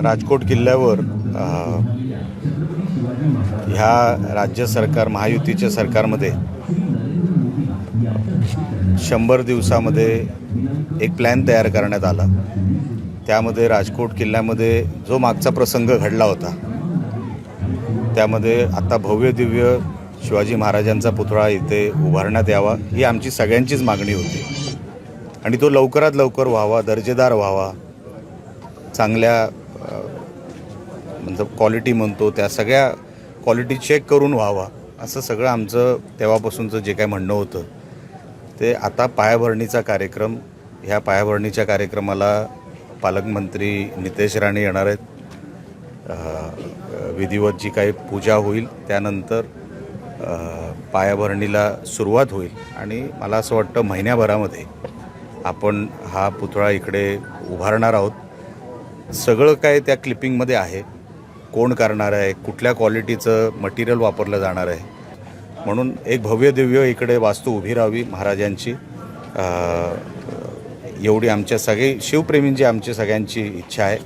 राजकोट किल्ल्यावर ह्या राज्य सरकार महायुतीच्या सरकारमध्ये 100 दिवसामध्ये एक प्लॅन तयार करण्यात आला। त्यामध्ये राजकोट किल्ल्यामध्ये जो मागचा प्रसंग घडला होता त्यामध्ये आता भव्य दिव्य शिवाजी महाराजांचा पुतळा इथे उभारण्यात यावा ही आमची सगळ्यांचीच मागणी होती आणि तो लवकरात लवकर व्हावा, दर्जेदार व्हावा, चांगल्या म्हणजे क्वालिटी म्हणतो त्या सगळ्या क्वालिटी चेक करून व्हावा असं सगळं आमचं तेव्हापासूनचं जे काय म्हणणं होतं ते आता पायाभरणीचा कार्यक्रम, ह्या पायाभरणीच्या कार्यक्रमाला पालकमंत्री नितेश राणे येणार आहेत। विधिवत जी काही पूजा होईल त्यानंतर पायाभरणीला सुरुवात होईल आणि मला असं वाटतं महिन्याभरामध्ये आपण हा पुतळा इकडे उभारणार आहोत। सगळं काय त्या क्लिपिंगमध्ये आहे, कोण करणार आहे, कुठल्या क्वालिटीचं मटेरियल वापरलं जाणार आहे, म्हणून एक भव्य दिव्य इकडे वास्तू उभी राहावी महाराजांची, एवढी आमच्या सगळे शिवप्रेमींची आमची सगळ्यांची इच्छा आहे।